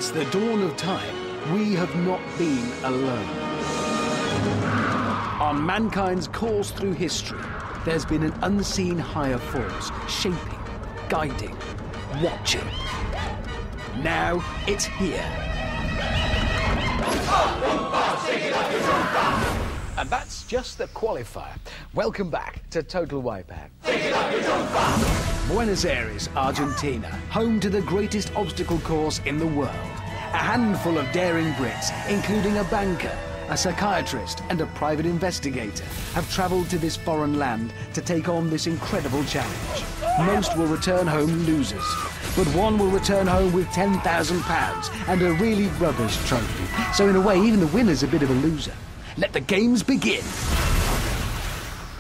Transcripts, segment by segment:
Since the dawn of time, we have not been alone. On mankind's course through history, there's been an unseen higher force, shaping, guiding, watching. Now it's here. And that's just the qualifier. Welcome back to Total Wipeout. Buenos Aires, Argentina, home to the greatest obstacle course in the world. A handful of daring Brits, including a banker, a psychiatrist and a private investigator, have travelled to this foreign land to take on this incredible challenge. Most will return home losers, but one will return home with £10,000 and a really rubbish trophy. So in a way, even the winner's a bit of a loser. Let the games begin.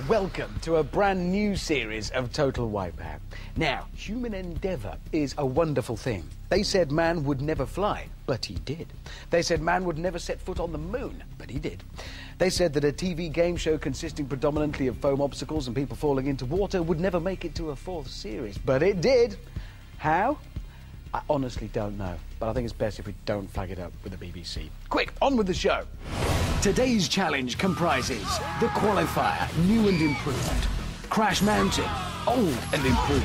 Welcome to a brand new series of Total Wipeout. Now, human endeavour is a wonderful thing. They said man would never fly, but he did. They said man would never set foot on the moon, but he did. They said that a TV game show consisting predominantly of foam obstacles and people falling into water would never make it to a fourth series, but it did. How? I honestly don't know, but I think it's best if we don't flag it up with the BBC. Quick, on with the show. Today's challenge comprises the Qualifier, new and improved, Crash Mountain, old and improved,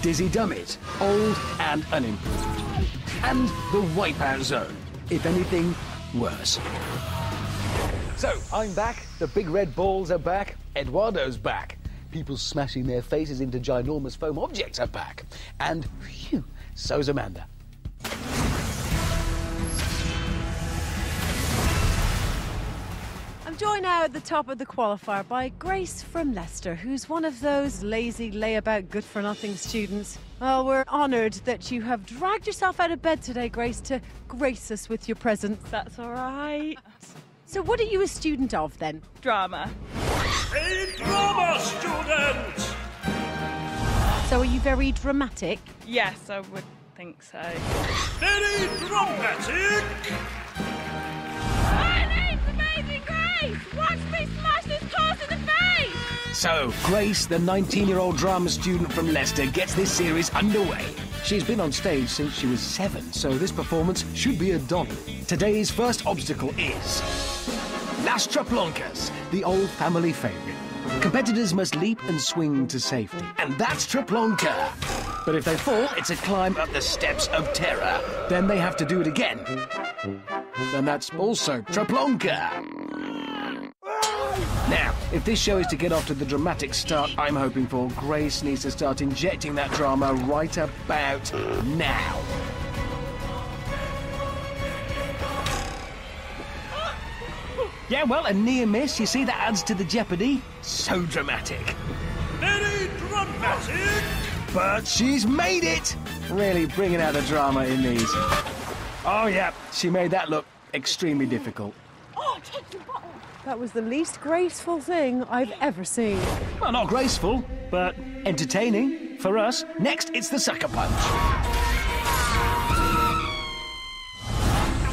Dizzy Dummies, old and unimproved, and the Wipeout Zone, if anything, worse. So, I'm back, the big red balls are back, Eduardo's back, people smashing their faces into ginormous foam objects are back, and phew, so's Amanda. I'm joined now at the top of the qualifier by Grace from Leicester, who's one of those lazy, layabout, good-for-nothing students. Well, we're honoured that you have dragged yourself out of bed today, Grace, to grace us with your presence. That's all right. So what are you a student of, then? Drama. A drama student! So are you very dramatic? Yes, I would think so. Very dramatic! My name's Amazing Grace! Watch me smash this course in the face! So, Grace, the 19-year-old drama student from Leicester, gets this series underway. She's been on stage since she was 7, so this performance should be a doddle. Today's first obstacle is Las Triploncas, the old family favourite. Competitors must leap and swing to safety, and that's Triplonka. But if they fall, it's a climb up the steps of terror. Then they have to do it again. And that's also Triplonka. Now, if this show is to get off to the dramatic start I'm hoping for, Grace needs to start injecting that drama right about now. Yeah, well, a near miss, you see, that adds to the jeopardy. So dramatic. Very dramatic! But she's made it! Really bringing out the drama in these. Oh, yeah, she made that look extremely difficult. Oh, take your bottle! That was the least graceful thing I've ever seen. Well, not graceful, but entertaining for us. Next, it's the sucker punch.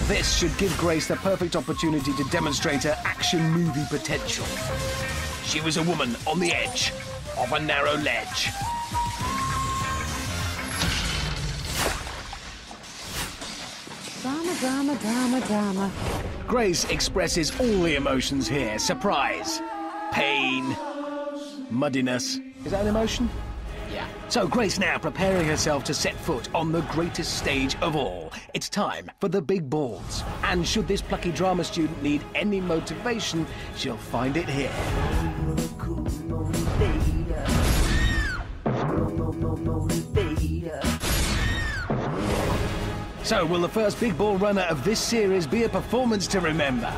This should give Grace the perfect opportunity to demonstrate her action movie potential. She was a woman on the edge of a narrow ledge. Drama, drama, drama, drama. Grace expresses all the emotions here. Surprise, pain, muddiness. Is that an emotion? Yeah. So Grace now preparing herself to set foot on the greatest stage of all. It's time for the big balls. And should this plucky drama student need any motivation, she'll find it here. So will the first big ball runner of this series be a performance to remember?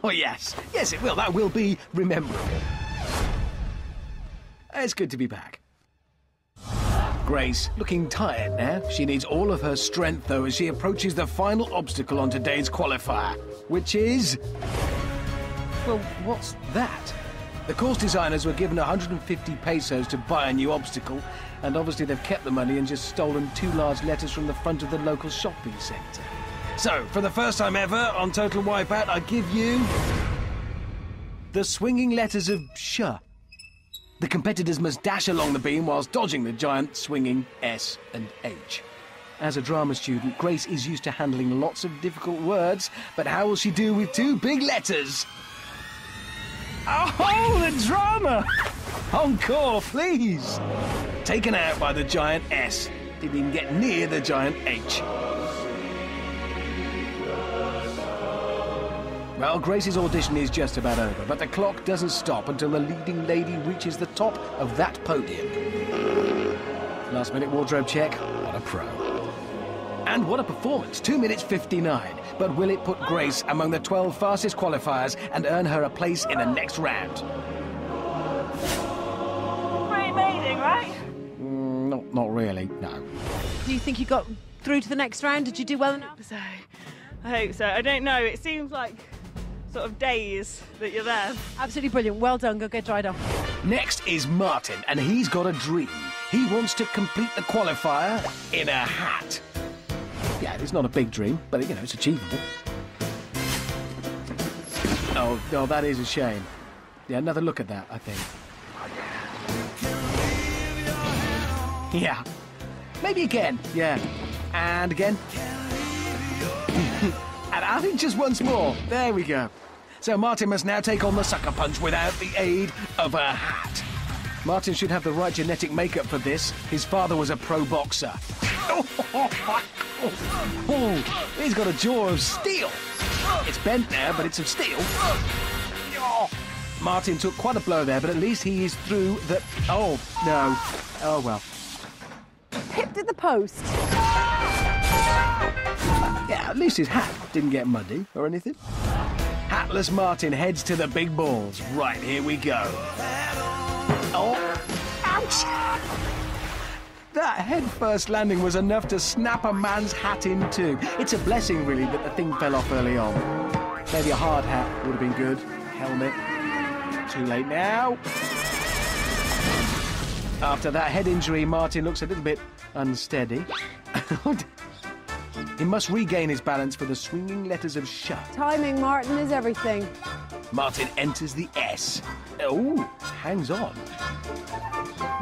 Oh yes, yes it will. That will be rememberable. It's good to be back. Grace, looking tired now. She needs all of her strength, though, as she approaches the final obstacle on today's qualifier, which is... well, what's that? The course designers were given 150 pesos to buy a new obstacle, and obviously they've kept the money and just stolen 2 large letters from the front of the local shopping centre. So, for the first time ever on Total Wipeout, I give you... the swinging letters of sh. The competitors must dash along the beam whilst dodging the giant swinging S and H. As a drama student, Grace is used to handling lots of difficult words, but how will she do with 2 big letters? Oh, the drama! Encore, please! Taken out by the giant S. Didn't even get near the giant H. Well, Grace's audition is just about over, but the clock doesn't stop until the leading lady reaches the top of that podium. Last-minute wardrobe check. What a pro. And what a performance. 2 minutes 59. But will it put Grace among the 12 fastest qualifiers and earn her a place in the next round? Pretty amazing, right? Not really, no. Do you think you got through to the next round? Did you do well enough? So, I hope so. I don't know. It seems like sort of days that you're there. Absolutely brilliant. Well done. Go get dried off. Next is Martin, and he's got a dream. He wants to complete the qualifier in a hat. Yeah, it's not a big dream, but, you know, it's achievable. Oh, that is a shame. Yeah, another look at that, I think. Yeah. Maybe again. Yeah. And again. And I think just once more. There we go. So Martin must now take on the sucker punch without the aid of a hat. Martin should have the right genetic makeup for this. His father was a pro boxer. Oh, he's got a jaw of steel. It's bent now, but it's of steel. Martin took quite a blow there, but at least he is through the... Oh, no. Oh, well. Pipped at the post. Yeah, at least his hat didn't get muddy or anything. Hatless Martin heads to the big balls. Right, here we go. Oh, ouch! That head-first landing was enough to snap a man's hat in two. It's a blessing, really, that the thing fell off early on. Maybe a hard hat would have been good. Helmet. Too late now. After that head injury, Martin looks a little bit unsteady. He must regain his balance for the swinging letters of shut. Timing, Martin, is everything. Martin enters the S. Oh, hangs on.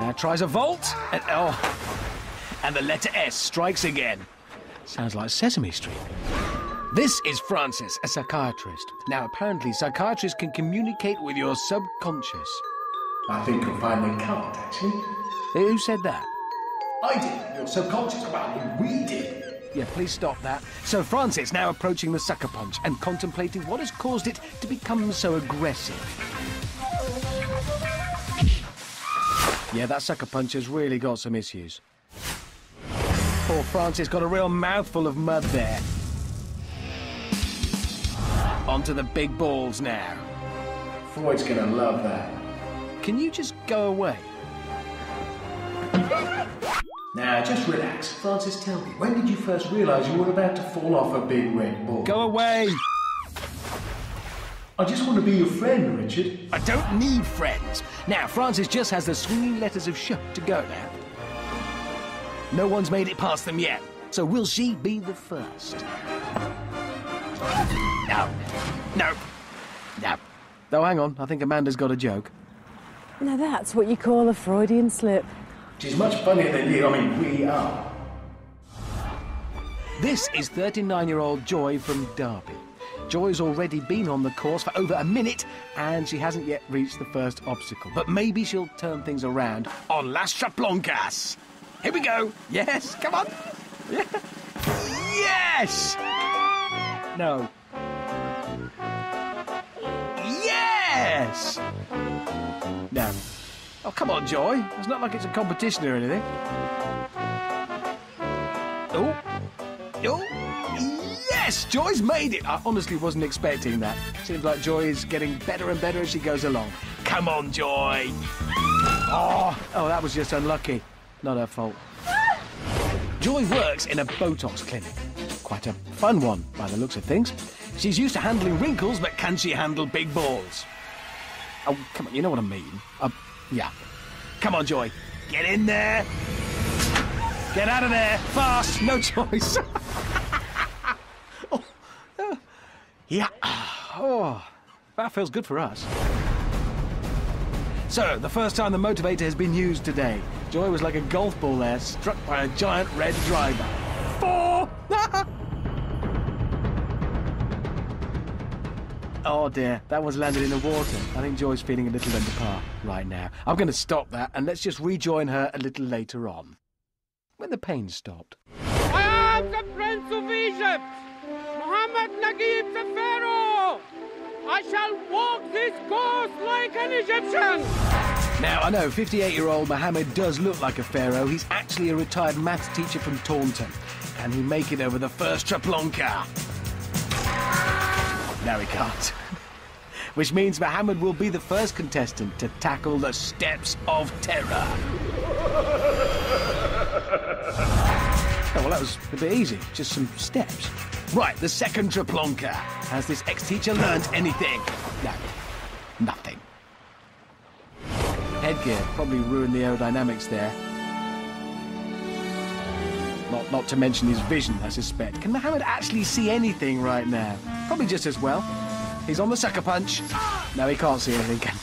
Now tries a vault, and the letter S strikes again. Sounds like Sesame Street. This is Francis, a psychiatrist. Now, apparently, psychiatrists can communicate with your subconscious. I think you'll find they can't, actually. Who said that? I did. Your subconscious, well, we did. Yeah, please stop that. So Francis now approaching the sucker punch and contemplating what has caused it to become so aggressive. Yeah, that sucker punch has really got some issues. Poor Francis got a real mouthful of mud there. Onto the big balls now. Freud's gonna love that. Can you just go away? Now, just relax. Francis, tell me, when did you first realise you were about to fall off a big red ball? Go away! I just want to be your friend, Richard. I don't need friends. Now, Francis just has the swinging letters of shut to go now. No one's made it past them yet, so will she be the first? No. No. No. Oh, hang on. I think Amanda's got a joke. Now that's what you call a Freudian slip. She's much funnier than you. I mean, we are. This is 39-year-old Joy from Derby. Joy's already been on the course for over a minute, and she hasn't yet reached the first obstacle. But maybe she'll turn things around on Las Chaploncas. Here we go. Yes, come on. Yeah. Yes! No. Yes! No. Oh, come on, Joy. It's not like it's a competition or anything. Oh. Oh. Yes! Joy's made it! I honestly wasn't expecting that. Seems like Joy is getting better and better as she goes along. Come on, Joy! Oh, that was just unlucky. Not her fault. Joy works in a Botox clinic. Quite a fun one, by the looks of things. She's used to handling wrinkles, but can she handle big balls? Oh, come on, you know what I mean. Yeah. Come on, Joy. Get in there. Get out of there. Fast. No choice. Yeah. Oh, that feels good for us. So, the first time the motivator has been used today. Joy was like a golf ball there, struck by a giant red driver. 4. Oh dear, that one's landed in the water. I think Joy's feeling a little under par right now. I'm going to stop that and let's just rejoin her a little later on, when the pain stopped. I am the Prince of Egypt, Muhammad Naguib the Pharaoh. I shall walk this coast like an Egyptian. Now, I know 58-year-old Mohammed does look like a pharaoh. He's actually a retired maths teacher from Taunton. Can he make it over the first Traplonka? No, he can't. Which means Mohammed will be the first contestant to tackle the steps of terror. Oh, well, that was a bit easy. Just some steps. Right, the second Traplonka. Has this ex-teacher learnt anything? No, nothing. Headgear probably ruined the aerodynamics there. Not to mention his vision, I suspect. Can Mohammed actually see anything right now? Probably just as well. He's on the sucker punch. No, he can't see anything, can he?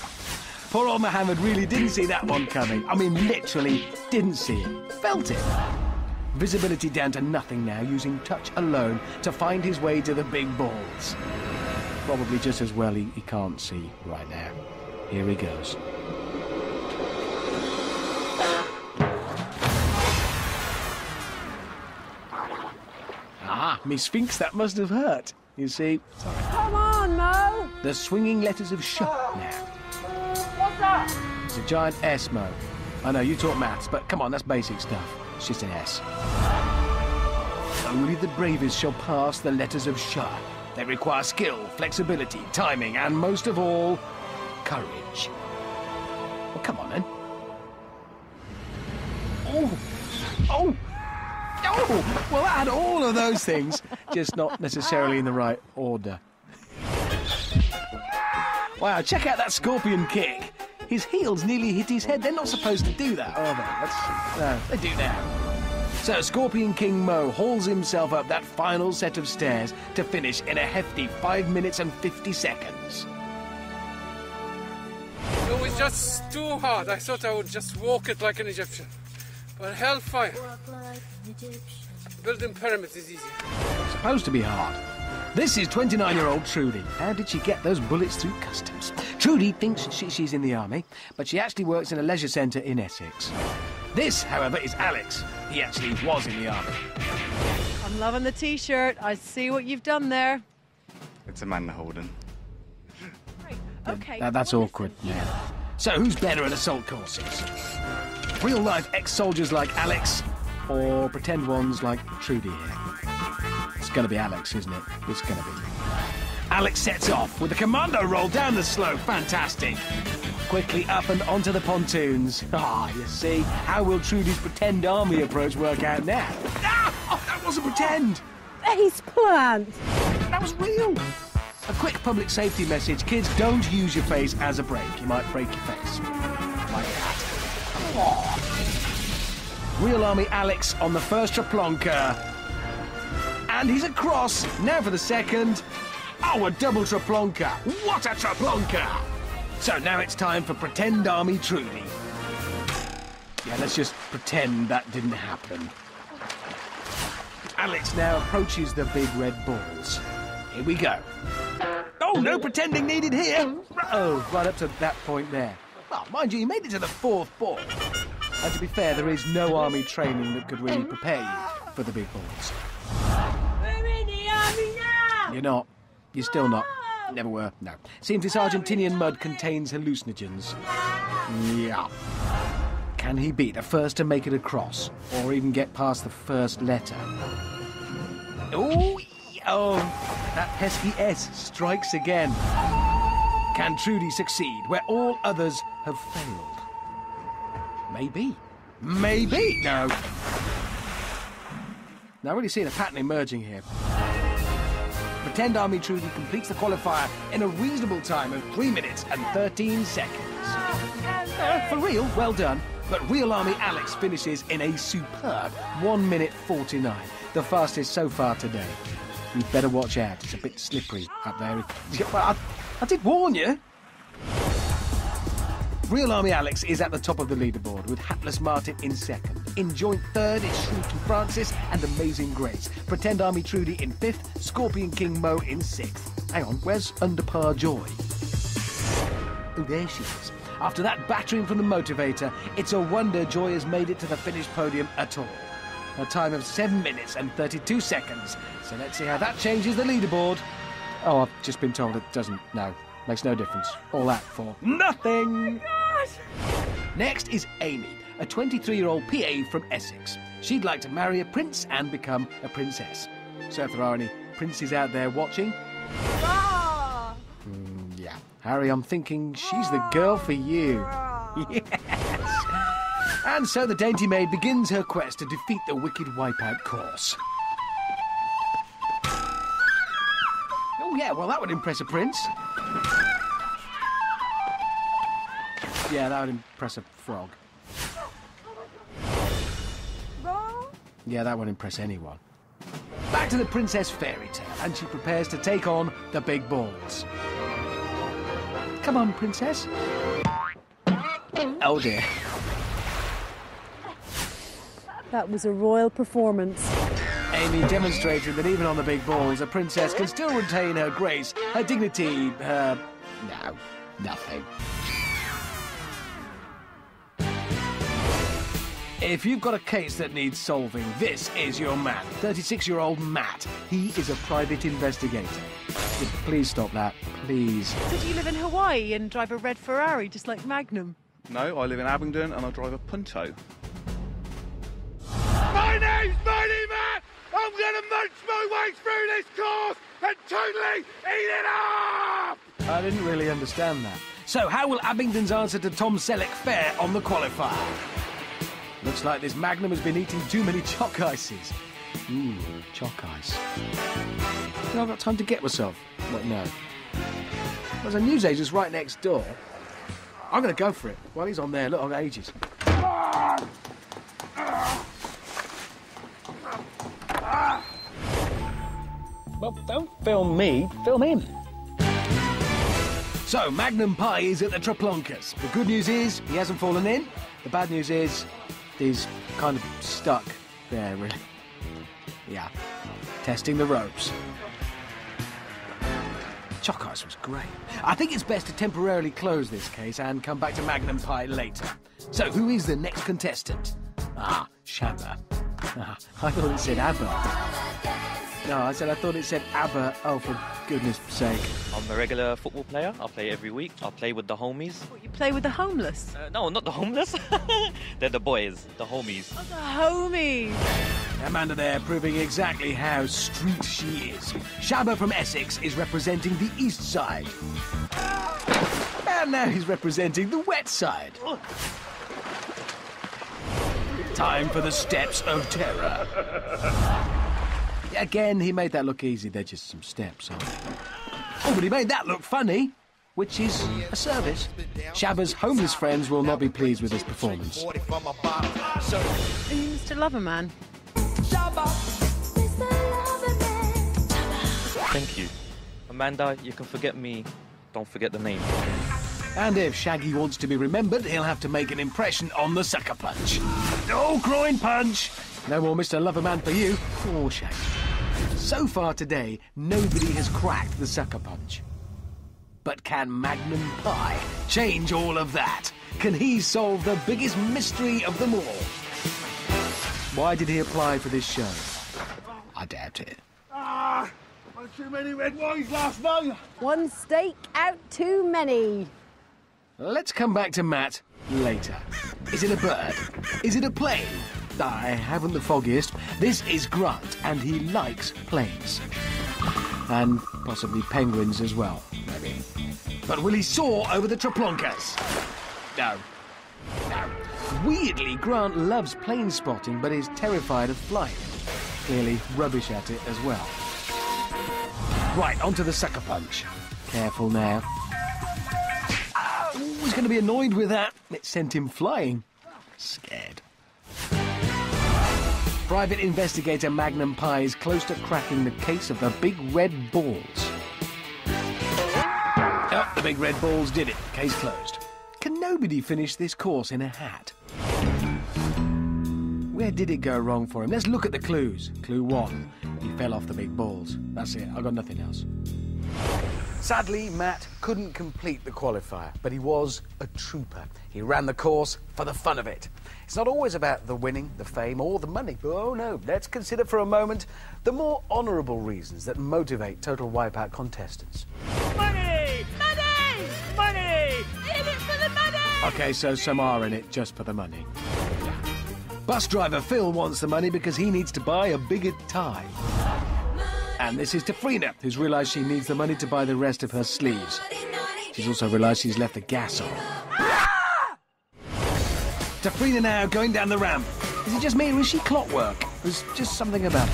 Poor old Mohammed really didn't see that one coming. I mean, literally didn't see it. Felt it. Visibility down to nothing now, using touch alone to find his way to the big balls. Probably just as well he can't see right now. Here he goes. Ah, me Sphinx, that must have hurt. You see? Sorry. Come on, Mo! The swinging letters of Sh now. What's that? It's a giant S, Mo. I know, you talk maths, but come on, that's basic stuff. It's just an S. Only the bravest shall pass the letters of Sh. They require skill, flexibility, timing, and most of all, courage. Well, come on, then. Oh! Oh! Oh! Well, that had all of those things, just not necessarily in the right order. Wow, check out that scorpion kick. His heels nearly hit his head. They're not supposed to do that, are they? No, they do now. So Scorpion King Mo hauls himself up that final set of stairs to finish in a hefty 5 minutes and 50 seconds. It was just too hard. I thought I would just walk it like an Egyptian. But hellfire. Building pyramids is easy. It's supposed to be hard. This is 29-year-old Trudy. How did she get those bullets through customs? Trudy thinks she's in the army, but she actually works in a leisure centre in Essex. This, however, is Alex. He actually was in the army. I'm loving the T-shirt. I see what you've done there. It's Amanda Holden. Right, okay. That's awkward, yeah. So who's better at assault courses? Real-life ex-soldiers like Alex, or pretend ones like Trudy here? It's going to be Alex, isn't it? It's going to be. Alex sets off with a commando roll down the slope. Fantastic. Quickly up and onto the pontoons. Ah, you see, how will Trudy's pretend army approach work out now? Ah! Oh, that wasn't pretend. Face plant. That was real. A quick public safety message. Kids, don't use your face as a brake. You might break your face. Like that. Oh. Real Army Alex on the first Traplonka. And he's across. Now for the second. Oh, a double Traplonka. What a Traplonka! So now it's time for Pretend Army Trudy. Yeah, let's just pretend that didn't happen. Alex now approaches the big red balls. Here we go. Oh, no pretending needed here. Oh, right up to that point there. Well, mind you, you made it to the fourth ball. And to be fair, there is no army training that could really prepare you for the big balls. We're in the army now! You're not. You're still not. Never were. No. Seems this Argentinian mud contains hallucinogens. Yeah. Can he be the first to make it across? Or even get past the first letter? Oh, that pesky S strikes again. Can Trudy succeed where all others have failed? Maybe. Maybe. No. Now, really seeing a pattern emerging here. Pretend Army Trudy completes the qualifier in a reasonable time of 3 minutes and 13 seconds. For real, well done. But Real Army Alex finishes in a superb 1 minute 49, the fastest so far today. You'd better watch out, it's a bit slippery up there. Well, I did warn you. Real Army Alex is at the top of the leaderboard with Hatless Martin in second. In joint third is Shrewton Francis and Amazing Grace. Pretend Army Trudy in fifth, Scorpion King Mo in sixth. Hang on, where's Under Par Joy? Oh, there she is. After that battering from the motivator, it's a wonder Joy has made it to the finish podium at all. A time of 7 minutes and 32 seconds. So let's see how that changes the leaderboard. Oh, I've just been told it doesn't. No, makes no difference. All that for nothing. Oh Next is Amy, a 23-year-old PA from Essex. She'd like to marry a prince and become a princess. So if there are any princes out there watching... Ah! Yeah. Harry, I'm thinking she's the girl for you. Yes. And so the dainty maid begins her quest to defeat the wicked Wipeout course. Oh, yeah, well, that would impress a prince. Yeah, that would impress a frog. Yeah, that would impress anyone. Back to the Princess Fairy Tale, and she prepares to take on the big balls. Come on, Princess. Oh, dear. That was a royal performance. Amy demonstrated that even on the big balls, a princess can still retain her grace, her dignity, her... no, nothing. If you've got a case that needs solving, this is your man. 36-year-old Matt. He is a private investigator. Please stop that, please. So do you live in Hawaii and drive a red Ferrari just like Magnum? No, I live in Abingdon and I drive a Punto. My name's Mighty Matt! I'm gonna munch my way through this course and totally eat it up! I didn't really understand that. So how will Abingdon's answer to Tom Selleck fare on the qualifier? Looks like this Magnum has been eating too many chalk ices. Ooh, chalk ice. I've got time to get myself. What, no. There's a newsagent's right next door. I'm going to go for it. While he's on there, look, I've got ages. Well, don't film me, film him. So, Magnum Pie is at the Traplonkers. The good news is he hasn't fallen in. The bad news is he's kind of stuck there, really. Yeah, testing the ropes. Chalk ice was great. I think it's best to temporarily close this case and come back to Magnum Pie later. So, who is the next contestant? Ah, Shabba. Ah, I thought it said ABBA. No, I thought it said ABBA. Oh, for goodness sake. I'm a regular football player. I play every week. I play with the homies. What, you play with the homeless? No, not the homeless. They're the boys, the homies. Oh, the homies! Amanda there proving exactly how street she is. Shabba from Essex is representing the east side. And now he's representing the wet side. Time for the steps of terror. Again, he made that look easy. They're just some steps. Oh, but he made that look funny, which is a service. Shabba's homeless friends will not be pleased with his performance. Are you Mr. Loverman? Thank you. Amanda, you can forget me. Don't forget the name. And if Shaggy wants to be remembered, he'll have to make an impression on the sucker punch. Oh, groin punch! No more Mr. Loverman for you. Oh, Shaggy. So far today, nobody has cracked the sucker punch. But can Magnum Pie change all of that? Can he solve the biggest mystery of them all? Why did he apply for this show? I doubt it. Too many red wines last night. One steak out too many. Let's come back to Matt later. Is it a bird? Is it a plane? I haven't the foggiest. This is Grant, and he likes planes. And possibly penguins as well, maybe. But will he soar over the Traplonkers? No. No. Weirdly, Grant loves plane spotting, but is terrified of flying. Clearly rubbish at it as well. Right, onto the sucker punch. Careful now. Oh, he's going to be annoyed with that. It sent him flying. Scared. Private investigator Magnum Pie is close to cracking the case of the big red balls. Oh, the big red balls did it. Case closed. Can nobody finish this course in a hat? Where did it go wrong for him? Let's look at the clues. Clue 1. He fell off the big balls. That's it. I've got nothing else. Sadly, Matt couldn't complete the qualifier, but he was a trooper. He ran the course for the fun of it. It's not always about the winning, the fame, or the money. Oh, no. Let's consider for a moment the more honourable reasons that motivate Total Wipeout contestants. Money! Money! Money! In it for the money! OK, so some are in it just for the money. Bus driver Phil wants the money because he needs to buy a bigger tie. And this is Tafrina, who's realised she needs the money to buy the rest of her sleeves. She's also realised she's left the gas on. Tafrina now going down the ramp. Is it just me or is she clockwork? There's just something about it.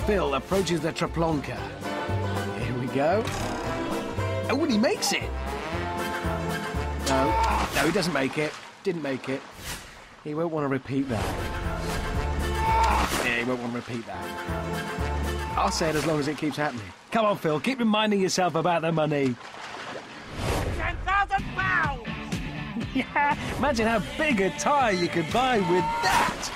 Phil approaches the Traplonka. Here we go. Oh, and he makes it. No, he doesn't make it. Didn't make it. He won't want to repeat that. Yeah, he won't want to repeat that. I'll say it as long as it keeps happening. Come on, Phil, keep reminding yourself about the money. £10,000! Yeah, imagine how big a tie you could buy with that.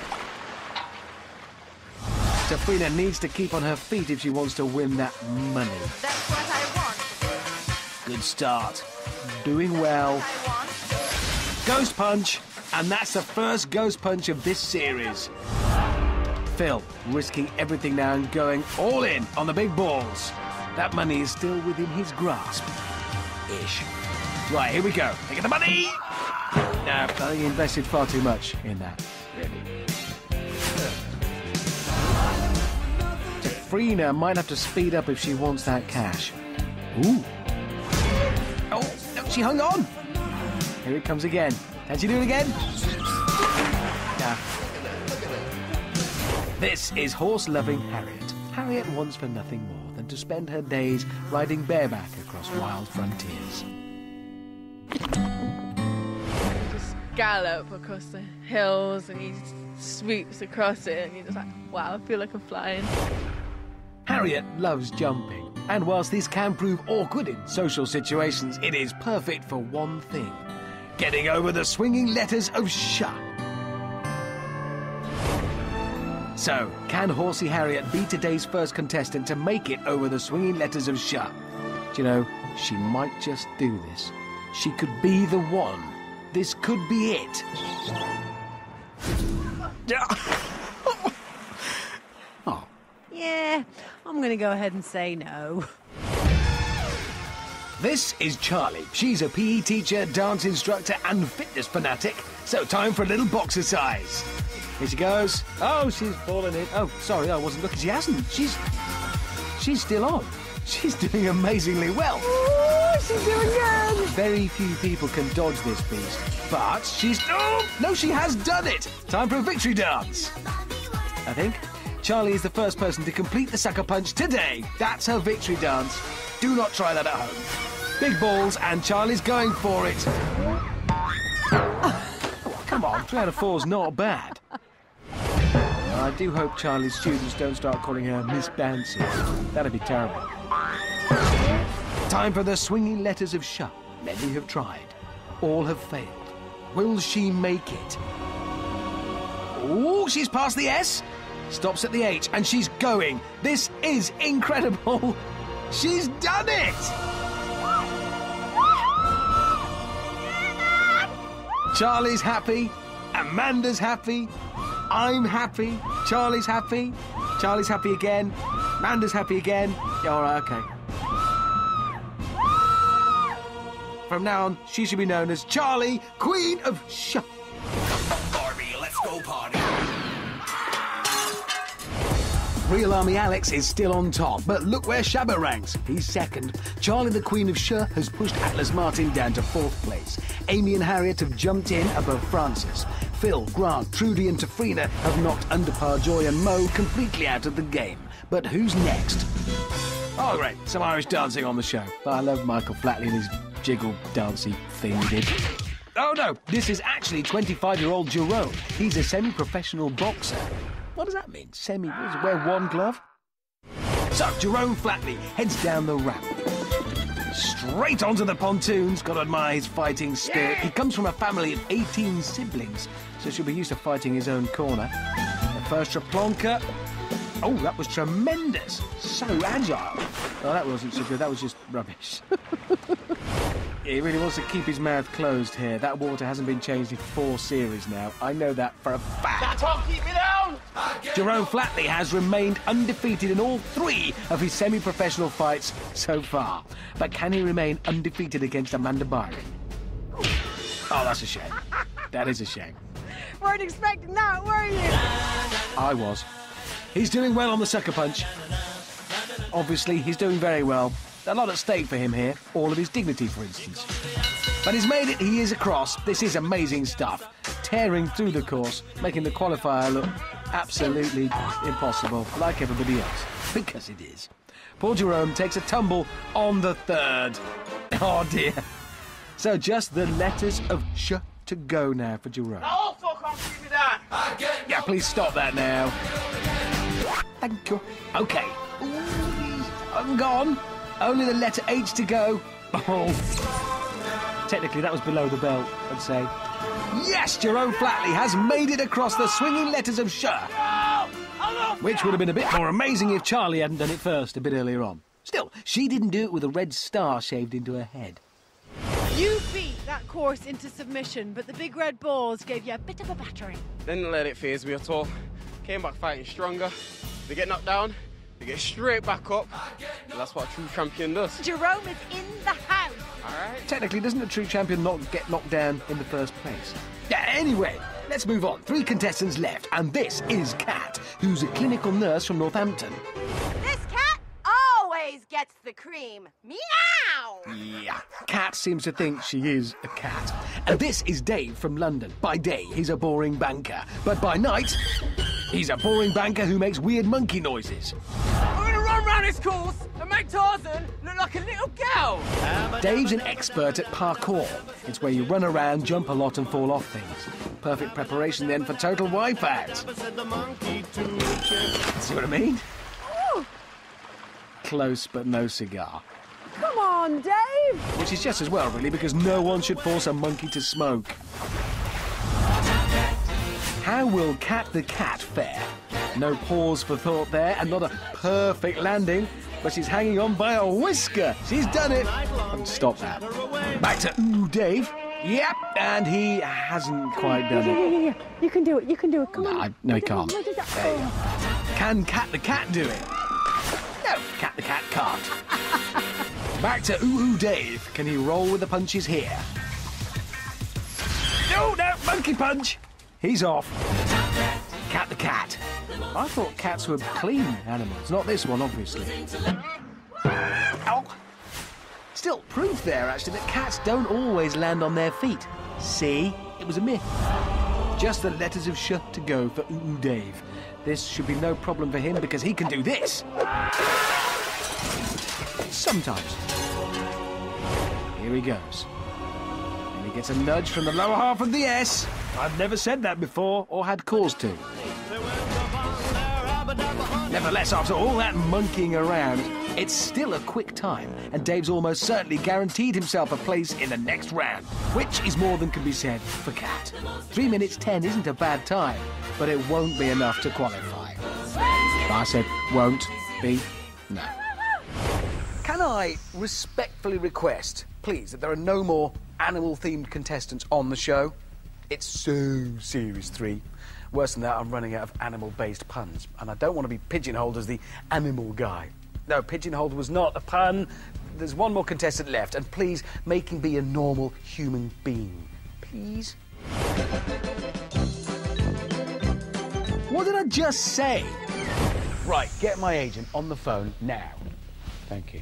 Tafrina needs to keep on her feet if she wants to win that money. That's what I want. Good start. Doing well. Ghost punch, and that's the first ghost punch of this series. Phil risking everything now and going all in on the big balls. That money is still within his grasp. Ish. Right, here we go. Think of the money! No, I think he invested far too much in that, really. Tafrina might have to speed up if she wants that cash. Ooh. Oh, no, she hung on. Here it comes again. Can she do it again? Yeah. This is horse-loving Harriet. Harriet wants for nothing more than to spend her days riding bareback across wild frontiers. You just gallop across the hills and he sweeps across it and you're just like, wow, I feel like I'm flying. Harriet loves jumping, and whilst this can prove awkward in social situations, it is perfect for one thing: getting over the swinging letters of sh. So, can Horsey Harriet be today's first contestant to make it over the swinging letters of sh? Do you know, she might just do this. She could be the one. This could be it. Oh. Yeah, I'm going to go ahead and say no. This is Charlie. She's a PE teacher, dance instructor and fitness fanatic. So time for a little boxercise. Here she goes. Oh, she's fallen in. Oh, sorry, I wasn't looking. She hasn't. She's still on. She's doing amazingly well. Ooh, she's doing good. Very few people can dodge this beast. But she's... Oh, no, she has done it. Time for a victory dance. I think Charlie is the first person to complete the sucker punch today. That's her victory dance. Do not try that at home. Big balls, and Charlie's going for it. Come on, 3 out of 4's not bad. I do hope Charlie's students don't start calling her Miss Bouncy. That'd be terrible. Time for the swinging letters of sh. Many have tried. All have failed. Will she make it? Oh, she's past the S. Stops at the H, and she's going. This is incredible. She's done it! Charlie's happy. Amanda's happy. I'm happy. Charlie's happy. Charlie's happy again. Amanda's happy again. Yeah, all right, okay. From now on, she should be known as Charlie, Queen of Sh. Barbie, let's go party. Real Army Alex is still on top, but look where Shabba ranks. He's second. Charlie, the Queen of Sh, has pushed Atlas Martin down to 4th place. Amy and Harriet have jumped in above Francis. Phil, Grant, Trudy and Tafrina have knocked Underpar, Joy and Mo completely out of the game. But who's next? Oh, great. Some Irish dancing on the show. I love Michael Flatley and his jiggle dancey thing he did. Oh, no. This is actually 25-year-old Jerome. He's a semi-professional boxer. What does that mean? Semi... Does he wear one glove? So, Jerome Flatley heads down the ramp. Straight onto the pontoons. Got to admire his fighting spirit. He comes from a family of 18 siblings, so should be used to fighting his own corner. The first Traplonka. Oh, that was tremendous. So agile. Oh, that wasn't so good. That was just rubbish. He really wants to keep his mouth closed here. That water hasn't been changed in 4 series now. I know that for a fact. That won't keep me down! Jerome Flatley has remained undefeated in all 3 of his semi-professional fights so far. But can he remain undefeated against Amanda Byron? Oh, that's a shame. That is a shame. Weren't expecting that, were you? I was. He's doing well on the sucker punch. Obviously, he's doing very well. A lot at stake for him here, all of his dignity, for instance. But he's made it, he is across. This is amazing stuff. Tearing through the course, making the qualifier look absolutely impossible, like everybody else. Because it is. Poor Jerome takes a tumble on the 3rd. Oh dear. So just the letters of sh to go now for Jerome. Oh, fuck off, keep me down! Yeah, please stop that now. Thank you. OK. I'm gone. Only the letter H to go. Oh. Technically, that was below the belt, I'd say. Yes, Jerome Flatley has made it across the swinging letters of sh. Which would have been a bit more amazing if Charlie hadn't done it first a bit earlier on. Still, she didn't do it with a red star shaved into her head. You beat that course into submission, but the big red balls gave you a bit of a battering. Didn't let it faze me at all. Came back fighting stronger. They get knocked down, they get straight back up. And that's what a true champion does. Jerome is in the house. All right. Technically, doesn't a true champion not get knocked down in the first place? Yeah, anyway, let's move on. 3 contestants left, and this is Kat, who's a clinical nurse from Northampton. This cat always gets the cream. Meow! Yeah, Kat seems to think she is a cat. And this is Dave from London. By day, he's a boring banker, but by night, he's a boring banker who makes weird monkey noises. We're gonna run round this course and make Tarzan look like a little girl. Dave's an expert at parkour. It's where you run around, jump a lot and fall off things. Perfect preparation then for Total Wipeout. See what I mean? Ooh. Close but no cigar. Come on, Dave! Which is just as well, really, because no one should force a monkey to smoke. How will Kat the Cat fare? No pause for thought there, and not a perfect landing, but she's hanging on by a whisker. She's done it. Stop that. Back to Ooh Dave. Yep, and he hasn't quite done it. Yeah. You can do it, you can do it. Come on. No, he can't. There you go. Can Kat the Cat do it? No, Kat the Cat can't. Back to Ooh Dave. Can he roll with the punches here? No, monkey punch. He's off. Kat the Cat. I thought cats were clean animals, not this one, obviously. Ow. Still, proof there, actually, that cats don't always land on their feet. See? It was a myth. Just the letters of sh to go for Ooh Dave. This should be no problem for him because he can do this. Sometimes. Here he goes. And he gets a nudge from the lower half of the S. I've never said that before, or had cause to. Nevertheless, after all that monkeying around, it's still a quick time, and Dave's almost certainly guaranteed himself a place in the next round, which is more than can be said for Kat. 3 minutes 10 isn't a bad time, but it won't be enough to qualify. I said won't be, no. Can I respectfully request, please, that there are no more animal-themed contestants on the show? It's so Series 3. Worse than that, I'm running out of animal-based puns, and I don't want to be pigeonholed as the animal guy. No, pigeonholed was not a pun. There's one more contestant left, and please, make him be a normal human being. Please? What did I just say? Right, get my agent on the phone now. Thank you.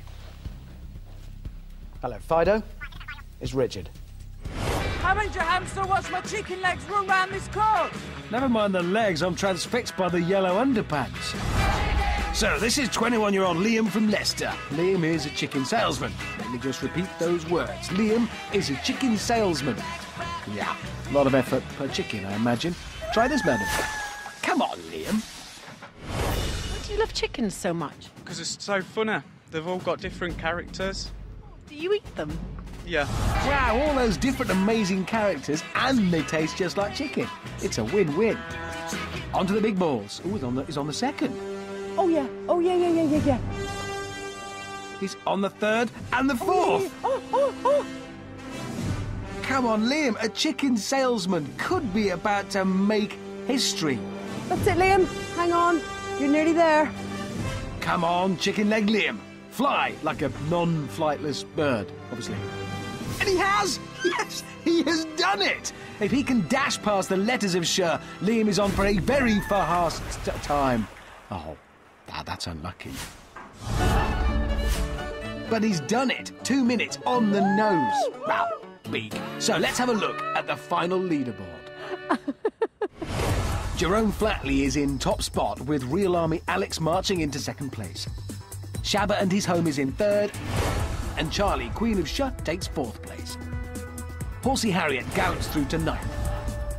Hello, Fido? It's Richard. Haven't you hamster watched my chicken legs run round this course? Never mind the legs, I'm transfixed by the yellow underpants. So, this is 21-year-old Liam from Leicester. Liam is a chicken salesman. Let me just repeat those words. Liam is a chicken salesman. Yeah, a lot of effort per chicken, I imagine. Try this, madam. Come on, Liam. Why do you love chickens so much? Because it's so funny. They've all got different characters. Do you eat them? Yeah. Wow, all those different amazing characters, and they taste just like chicken. It's a win-win. On to the big balls. Oh, he's on the second. Oh, yeah. Oh, yeah. He's on the third and the fourth. Oh. Come on, Liam, a chicken salesman could be about to make history. That's it, Liam. Hang on. You're nearly there. Come on, chicken leg Liam. Fly like a non-flightless bird, obviously. And he has! Yes, he has done it! If he can dash past the letters of Sh, Liam is on for a very fast time. Oh, that's unlucky. But he's done it. 2 minutes on the nose. Wow, big. So let's have a look at the final leaderboard. Jerome Flatley is in top spot with Real Army Alex marching into second place. Shabba and his home is in third, and Charlie, Queen of Sh, takes fourth place. Horsey Harriet gallops through to ninth.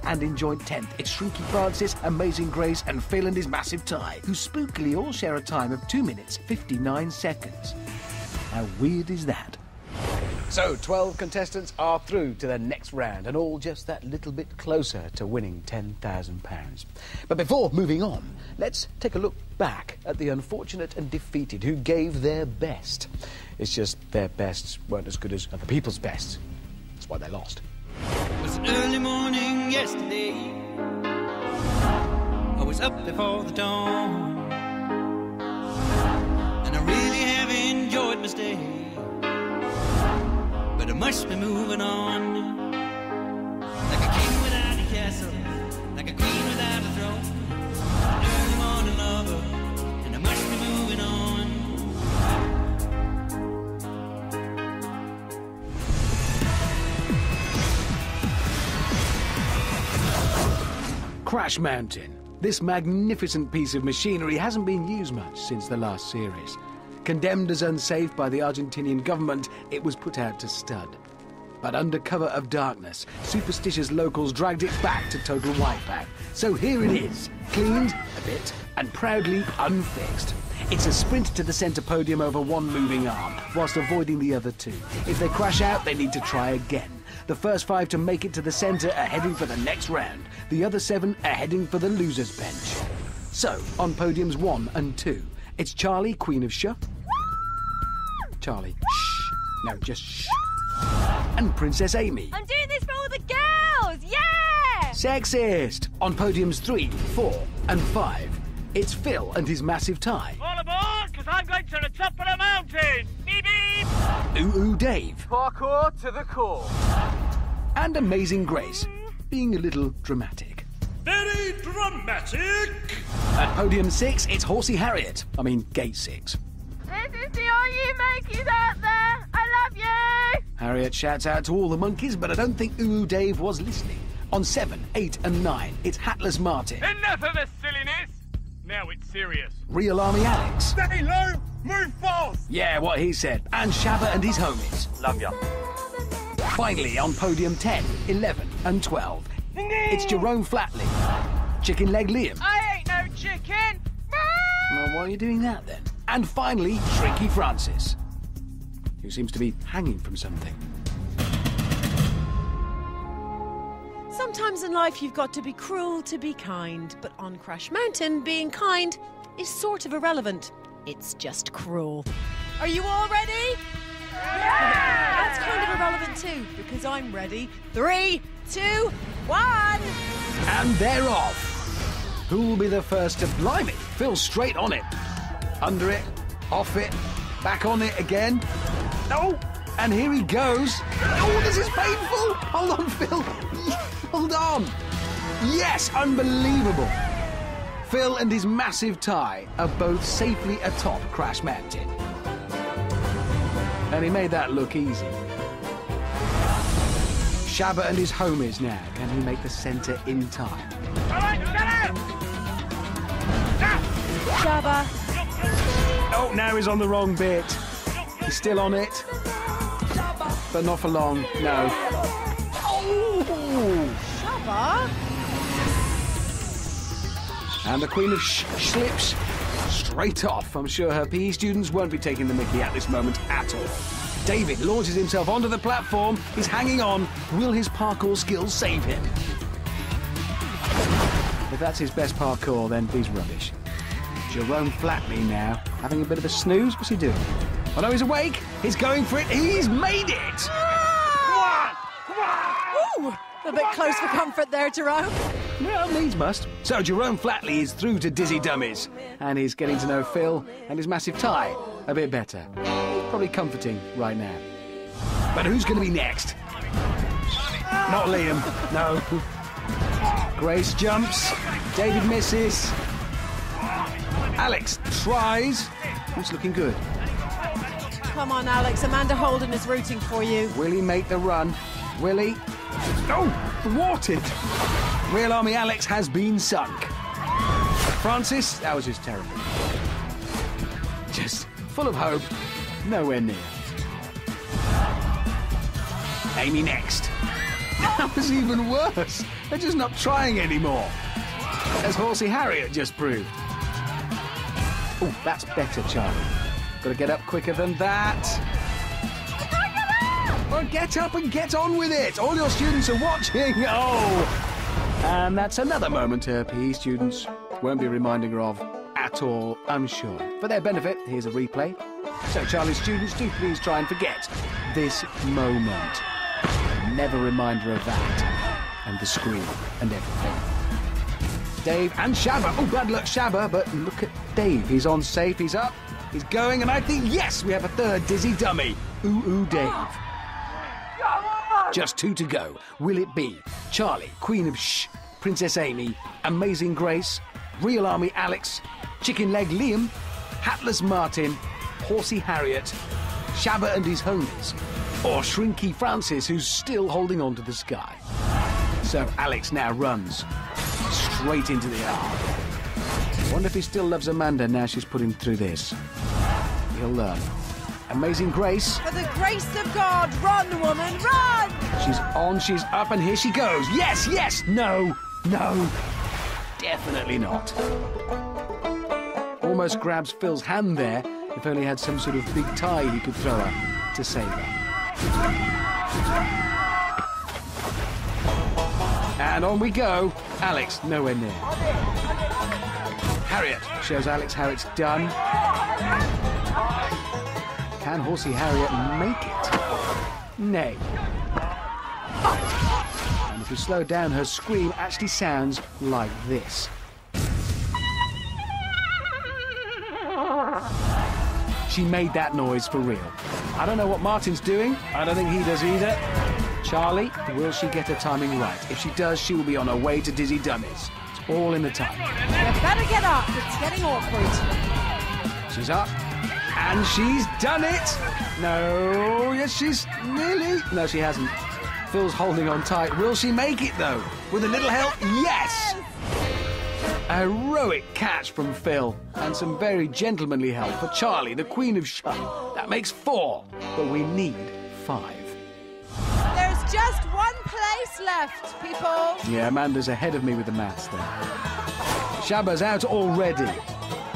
And in joint 10th, it's Shrinky Francis, Amazing Grace, and Phil and his massive tie, who spookily all share a time of 2 minutes, 59 seconds. How weird is that? So, 12 contestants are through to the next round, and all just that little bit closer to winning £10,000. But before moving on, let's take a look back at the unfortunate and defeated who gave their best. It's just their bests weren't as good as other people's bests. That's why they lost. It was an early morning yesterday. I was up before the dawn, and I really have enjoyed my stay. But I must be moving on. Like a king without a castle, like a queen without a throne. An early morning lover, and I must be moving on. Crash Mountain. This magnificent piece of machinery hasn't been used much since the last series. Condemned as unsafe by the Argentinian government, it was put out to stud. But under cover of darkness, superstitious locals dragged it back to Total Wipeout. So here it is, cleaned a bit and proudly unfixed. It's a sprint to the centre podium over one moving arm, whilst avoiding the other two. If they crash out, they need to try again. The first 5 to make it to the centre are heading for the next round. The other 7 are heading for the loser's bench. So, on podiums 1 and 2, it's Charlie, Queen of Sh. Charlie, shh. No, just shh. And Princess Amy. I'm doing this for all the girls! Yeah! Sexist. On podiums 3, 4 and 5, it's Phil and his massive tie. All aboard, because I'm going to the top of the mountain! Beep beep! Ooh Dave. Parkour to the core. And Amazing Grace, being a little dramatic. Very dramatic. At podium 6, it's Horsey Harriet. I mean, gate 6. This is to all you monkeys out there! I love you! Harriet shouts out to all the monkeys, but I don't think Ooh Dave was listening. On 7, 8 and 9, it's Hatless Martin. Enough of the silliness! Now it's serious. Real Army Alex. Stay low! Move fast! Yeah, what he said. And Shabba and his homies. Love ya. Finally, on podium 10, 11 and 12, it's Jerome Flatley. Chicken Leg Liam. I ain't no chicken! Well, why are you doing that, then? And finally, Shrinky Francis, who seems to be hanging from something. Sometimes in life you've got to be cruel to be kind, but on Crash Mountain, being kind is sort of irrelevant. It's just cruel. Are you all ready? Yeah! That's kind of irrelevant too, because I'm ready. 3, 2, 1! And they're off. Who will be the first to blimey? Phil straight on it. Under it, off it, back on it again. No! And here he goes. Oh, this is painful! Hold on, Phil. Hold on. Yes, unbelievable. Phil and his massive tie are both safely atop Crash Mountain. And he made that look easy. Shabba and his homies now. Can he make the centre in time? Shabba. Oh, now he's on the wrong bit. He's still on it. But not for long, no. Oh! Shabba? And the Queen of slips straight off. I'm sure her PE students won't be taking the mickey at this moment at all. David launches himself onto the platform. He's hanging on. Will his parkour skills save him? If that's his best parkour, then he's rubbish. Jerome Flatley now, having a bit of a snooze. What's he doing? Oh no, he's awake. He's going for it. He's made it. Ooh, a bit close for comfort there, Jerome. Well, needs must. So Jerome Flatley is through to Dizzy Dummies, and he's getting to know Phil and his massive tie a bit better. Probably comforting right now. But who's going to be next? Not Liam. No. Grace jumps. David misses. Alex tries. Who's looking good? Come on, Alex. Amanda Holden is rooting for you. Will he make the run? Will he? Oh, thwarted. Real Army Alex has been sunk. Francis, that was just terrible. Just full of hope, nowhere near. Amy next. That was even worse. They're just not trying anymore. As Horsey Harriet just proved. Oh, that's better, Charlie. Got to get up quicker than that. Well, get up and get on with it. All your students are watching. Oh! And that's another moment her PE students won't be reminding her of at all, I'm sure. For their benefit, here's a replay. So, Charlie's students, do please try and forget this moment. Never remind her of that. And the screen and everything. Dave and Shabba. Oh, bad luck, Shabba, but look at Dave. He's on safe, he's up, he's going, and I think, yes, we have a third Dizzy Dummy. Ooh, Dave. Just 2 to go. Will it be Charlie, Queen of Shh, Princess Amy, Amazing Grace, Real Army Alex, Chicken Leg Liam, Hatless Martin, Horsey Harriet, Shabba and his homies, or Shrinky Francis, who's still holding on to the sky? So Alex now runs straight into the arm. Wonder if he still loves Amanda now she's put him through this. He'll learn. Amazing Grace. For the grace of God, run, woman, run! She's on, she's up, and here she goes. Yes, yes! No, no. Definitely not. Almost grabs Phil's hand there, if only he had some sort of big tie he could throw her to save her. And on we go. Alex, nowhere near. Harriet shows Alex how it's done. Can Horsey Harriet make it? Nay. And if we slow down, her scream actually sounds like this. She made that noise for real. I don't know what Martin's doing. I don't think he does either. Charlie, will she get her timing right? If she does, she will be on her way to Dizzy Dummies. It's all in the time. You better get up. It's getting awkward. She's up. And she's done it! No, yes, she's nearly... No, she hasn't. Phil's holding on tight. Will she make it, though? With a little help? Yes! A heroic catch from Phil. And some very gentlemanly help for Charlie, the Queen of Shun. That makes 4, but we need 5. There's just one place left, people. Yeah, Amanda's ahead of me with the maths there. Shabba's out already.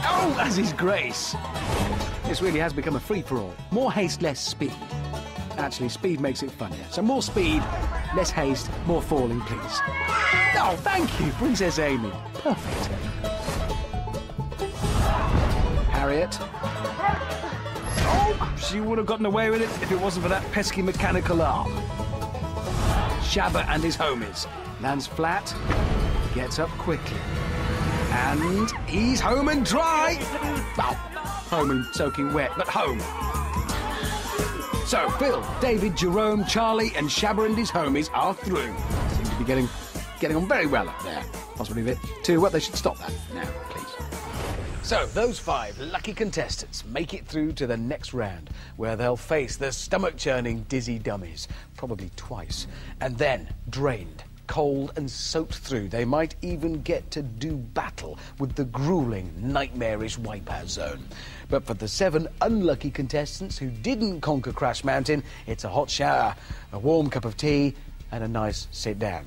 Oh, as is Grace. This really has become a free-for-all. More haste, less speed. Actually, speed makes it funnier. So more speed, less haste, more falling, please. Oh, thank you, Princess Amy. Perfect. Harriet. Oh, she would have gotten away with it if it wasn't for that pesky mechanical arm. Shabba and his homies. Lands flat, gets up quickly. And he's home and dry. Well, home and soaking wet, but home. So, Phil, David, Jerome, Charlie, and Shabba and his homies are through. Seem to be getting on very well up there. Possibly a bit too well. They should stop that now, please. So, those 5 lucky contestants make it through to the next round, where they'll face the stomach-churning Dizzy Dummies, probably twice, and then, drained, cold and soaked through, they might even get to do battle with the grueling, nightmarish Wipeout Zone. But for the 7 unlucky contestants who didn't conquer Crash Mountain, it's a hot shower, a warm cup of tea, and a nice sit down.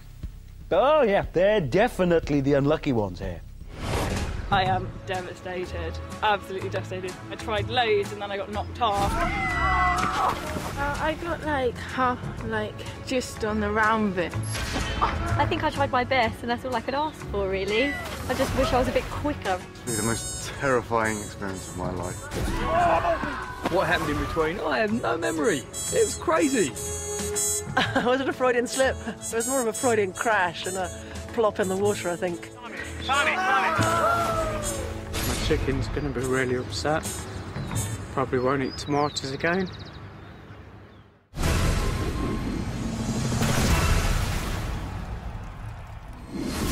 Oh yeah, they're definitely the unlucky ones here. I am devastated, absolutely devastated. I tried loads and then I got knocked off. I got like half, just on the round bit. I think I tried my best, and that's all I could ask for, really. I just wish I was a bit quicker. It's the most terrifying experience of my life. What happened in between? I have no memory. It was crazy. Was it a Freudian slip? It was more of a Freudian crash and a plop in the water, I think. My chicken's going to be really upset. Probably won't eat tomatoes again.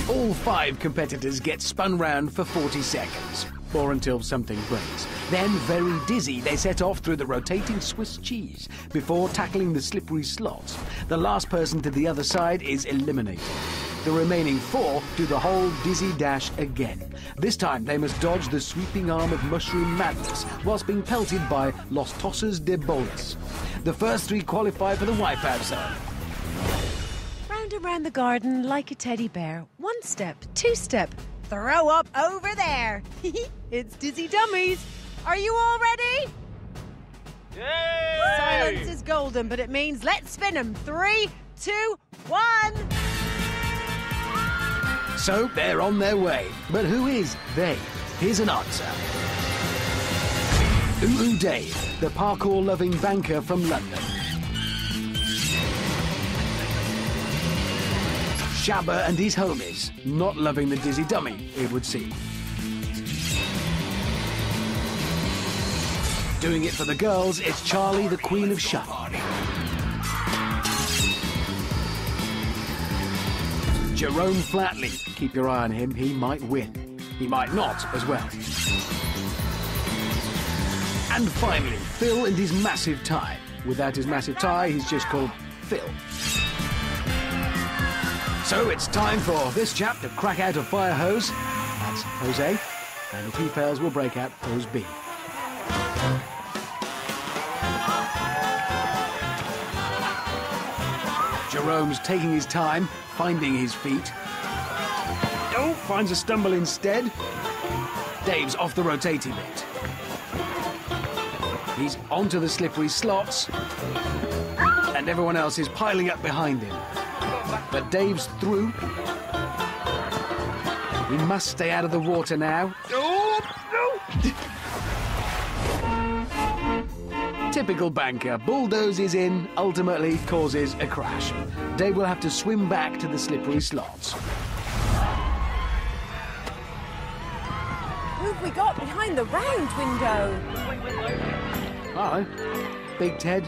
All 5 competitors get spun round for 40 seconds, or until something breaks. Then, very dizzy, they set off through the rotating Swiss cheese before tackling the slippery slots. The last person to the other side is eliminated. The remaining 4 do the whole dizzy dash again. This time they must dodge the sweeping arm of mushroom madness whilst being pelted by Los Tosses de Bolas. The first 3 qualify for the Wipeout Zone. Round around the garden like a teddy bear. 1 step, 2 step, throw up over there. It's Dizzy Dummies. Are you all ready? Yay! Silence is golden, but it means let's spin them. 3, 2, 1. So they're on their way. But who is they? Here's an answer. Ooh Dave, the parkour-loving banker from London. Shabba and his homies, not loving the Dizzy Dummy, it would seem. Doing it for the girls, it's Charlie, the Queen of Shuck. Jerome Flatley, keep your eye on him, he might win. He might not as well. And finally, Phil and his massive tie. Without his massive tie, he's just called Phil. So it's time for this chap to crack out a fire hose. That's Jose. And if he fails, we'll break out hose B. Jerome's taking his time, finding his feet. Oh, finds a stumble instead. Dave's off the rotating bit. He's onto the slippery slots. And everyone else is piling up behind him. But Dave's through. He must stay out of the water now. Typical banker, bulldozes in, ultimately causes a crash. Dave will have to swim back to the slippery slots. Who have we got behind the round window? Hello. Big Ted,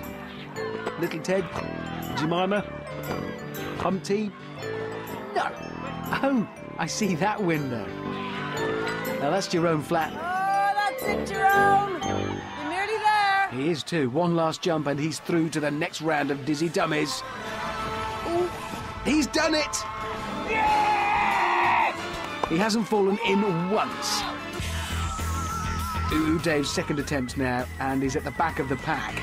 Little Ted, Jemima, Humpty. No. Oh, I see that window. Now that's Jerome Flat. Oh, that's it, Jerome. You're nearly there. He is too. One last jump and he's through to the next round of Dizzy Dummies. Ooh, he's done it! Yes! He hasn't fallen in once. Ooh, Dave's second attempt now, and he's at the back of the pack.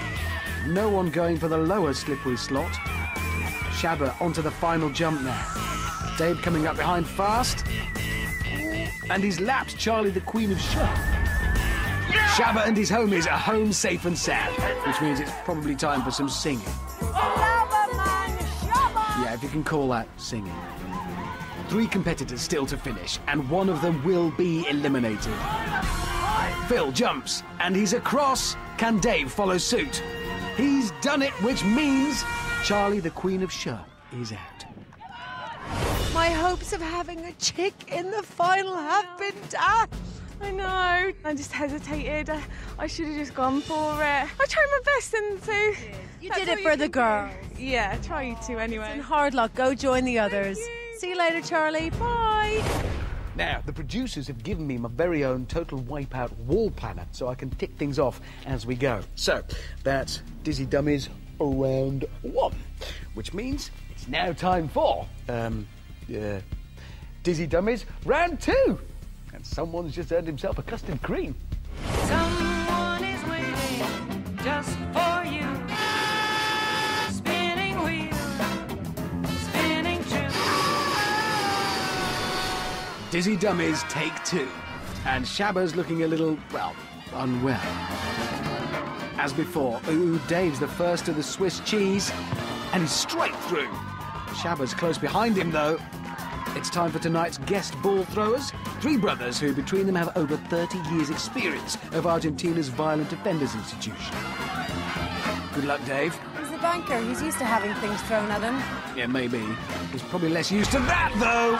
No one going for the lower slippery slot. Shabba onto the final jump now. Dave coming up behind fast. And he's lapped Charlie, the Queen of Shuck. Shabba and his homies are home safe and sound, which means it's probably time for some singing. Yeah, if you can call that singing. 3 competitors still to finish, and one of them will be eliminated. Phil jumps, and he's across. Can Dave follow suit? He's done it, which means Charlie, the Queen of Shuck, is out. My hopes of having a chick in the final have been dashed. I know. I just hesitated. I should have just gone for it. I tried my best, and so... You did it for the girls. Yeah, try you to anyway. And hard luck. Go join the others. See you later, Charlie. Bye. Now, the producers have given me my very own Total Wipeout wall planner so I can tick things off as we go. So, that's Dizzy Dummies round 1, which means it's now time for, Dizzy Dummies round 2. And someone's just earned himself a custard cream. Someone is waiting just for you. Spinning wheel, spinning true. Dizzy Dummies take 2. And Shabba's looking a little, well, unwell. as before. Ooh, Dave's the first of the Swiss cheese, and he's straight through. Shabba's close behind him, though. It's time for tonight's guest ball throwers. 3 brothers who, between them, have over 30 years' experience of Argentina's Violent Offenders Institution. Good luck, Dave. He's a banker. He's used to having things thrown at him. Yeah, maybe. He's probably less used to that, though.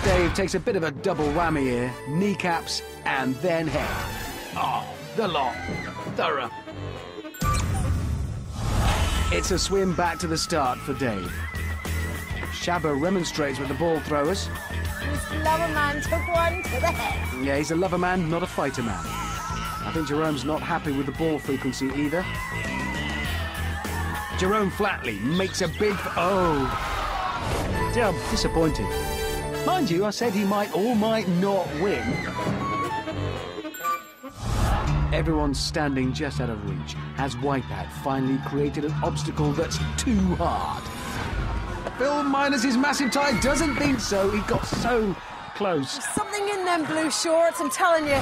Dave takes a bit of a double whammy here. Kneecaps and then head. Oh, the lot. Thorough. It's a swim back to the start for Dave. Shabba remonstrates with the ball throwers. This lover man took one to the head. Yeah, he's a lover man, not a fighter man. I think Jerome's not happy with the ball frequency either. Jerome Flatley makes a big... Oh. Yeah, I'm disappointed. Mind you, I said he might or might not win. Everyone's standing just out of reach as Wipeout finally created an obstacle that's too hard. Phil, minus his massive tie, doesn't think so. He got so close. There's something in them blue shorts, I'm telling you.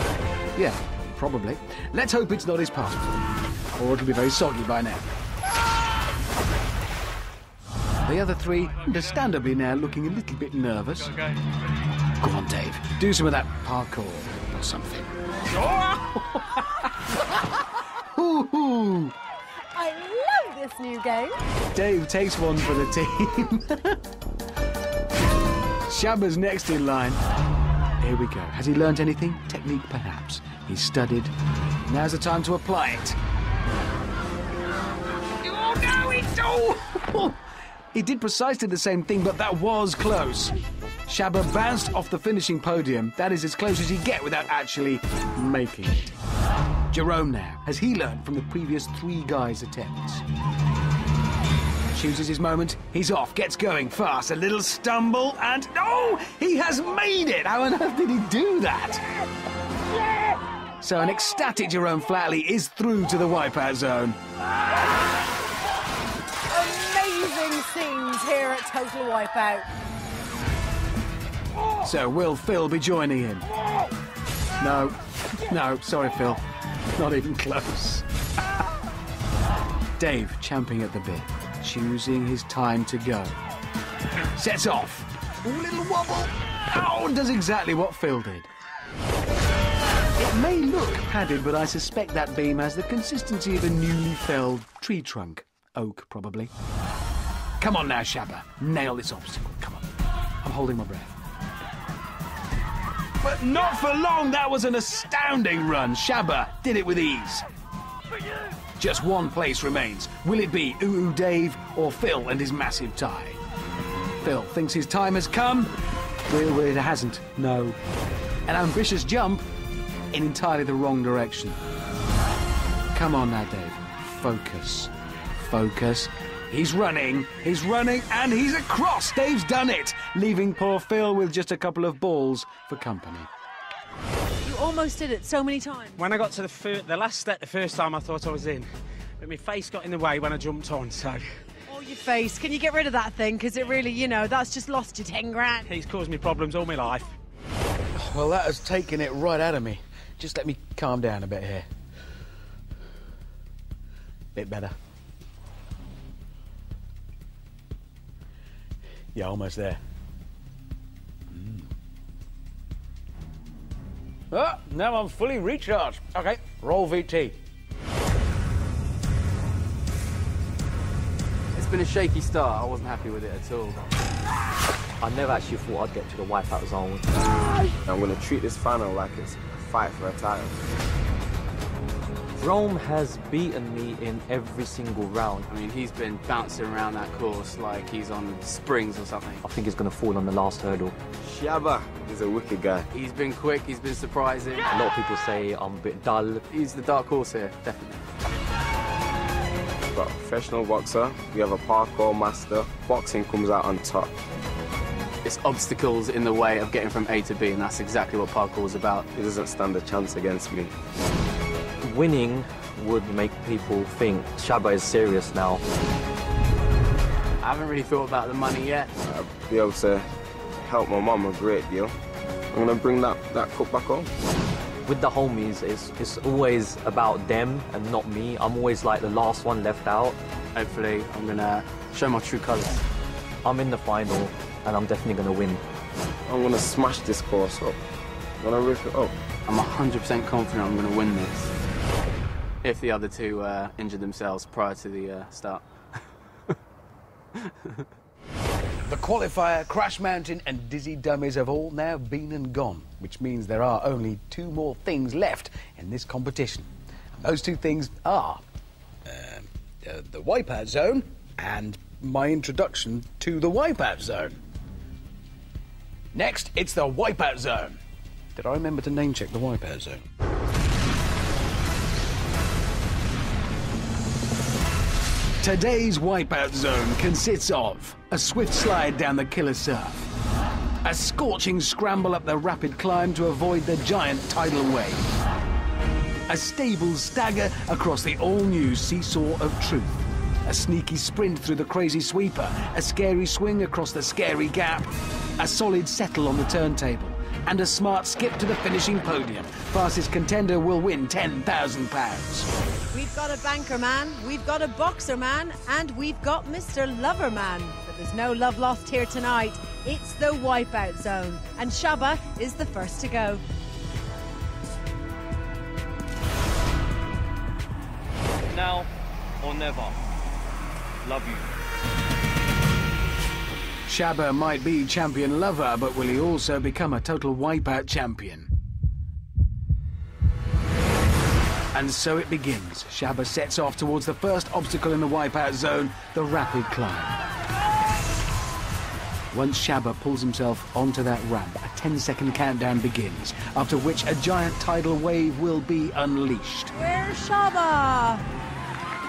Yeah, probably. Let's hope it's not his passport, or it'll be very soggy by now. The other 3, understandably now, looking a little bit nervous. Okay. Go on, Dave. Do some of that parkour or something. Hoo-hoo. I love this new game. Dave takes one for the team. Shabba's next in line. Here we go. Has he learnt anything? Technique, perhaps. He's studied. Now's the time to apply it. Oh, no, it's... Oh! He did precisely the same thing, but that was close. Shabba bounced off the finishing podium. That is as close as you get without actually making it. Jerome now. Has he learned from the previous 3 guys' attempts? Chooses his moment. He's off. Gets going fast. A little stumble and... Oh! He has made it! How on earth did he do that? So an ecstatic Jerome Flatley is through to the Wipeout Zone. Amazing scenes here at Total Wipeout. So will Phil be joining him? No. No, sorry, Phil. Not even close. Dave champing at the bit, choosing his time to go. Sets off. Ooh, little wobble. Ow, does exactly what Phil did. It may look padded, but I suspect that beam has the consistency of a newly felled tree trunk. Oak, probably. Come on now, Shabba. Nail this obstacle. Come on. I'm holding my breath. But not for long. That was an astounding run. Shabba did it with ease. Just one place remains. Will it be Ooh Dave or Phil and his massive tie? Phil thinks his time has come. Well, it hasn't. No. An ambitious jump in entirely the wrong direction. Come on now, Dave. Focus. Focus. He's running, and he's across. Dave's done it, leaving poor Phil with just a couple of balls for company. You almost did it so many times. When I got to the last step the first time, I thought I was in. But my face got in the way when I jumped on, so... Oh, your face. Can you get rid of that thing? Because it really, you know, that's just lost you 10 grand. He's caused me problems all my life. Well, that has taken it right out of me. Just let me calm down a bit here. Bit better. Yeah, almost there. Oh, now I'm fully recharged. Okay, roll VT. It's been a shaky start. I wasn't happy with it at all. I never actually thought I'd get to the Wipeout Zone. I'm going to treat this final like it's a fight for a title. Rome has beaten me in every single round. I mean, he's been bouncing around that course like he's on springs or something. I think he's going to fall on the last hurdle. Shabba is a wicked guy. He's been quick, he's been surprising. A lot of people say I'm a bit dull. He's the dark horse here, definitely. We've got a professional boxer, we have a parkour master. Boxing comes out on top. It's obstacles in the way of getting from A to B, and that's exactly what parkour is about. He doesn't stand a chance against me. Winning would make people think Shabba is serious now. I haven't really thought about the money yet. I'll be able to help my mum a great deal. I'm going to bring that cup back home. With the homies, it's always about them and not me. I'm always like the last one left out. Hopefully, I'm going to show my true colours. I'm in the final, and I'm definitely going to win. I'm going to smash this course up. I'm going to rip it up. I'm 100% confident I'm going to win this. If the other two injure themselves prior to the start. The Qualifier, Crash Mountain and Dizzy Dummies have all now been and gone, which means there are only 2 more things left in this competition. And those 2 things are the Wipeout Zone and my introduction to the Wipeout Zone. Next, it's the Wipeout Zone. Did I remember to name check the Wipeout Zone? Today's Wipeout Zone consists of a swift slide down the killer surf, a scorching scramble up the rapid climb to avoid the giant tidal wave, a stable stagger across the all-new seesaw of truth, a sneaky sprint through the crazy sweeper, a scary swing across the scary gap, a solid settle on the turntable, and a smart skip to the finishing podium. Fastest contender will win £10,000. We've got a banker man, we've got a boxer man, and we've got Mr. Lover Man. But there's no love lost here tonight. It's the Wipeout Zone, and Shaba is the first to go. Now or never. Love you. Shaba might be champion lover, but will he also become a total wipeout champion? And so it begins. Shaba sets off towards the first obstacle in the Wipeout Zone, the rapid climb. Once Shaba pulls himself onto that ramp, a 10-second countdown begins, after which a giant tidal wave will be unleashed. Where's Shaba?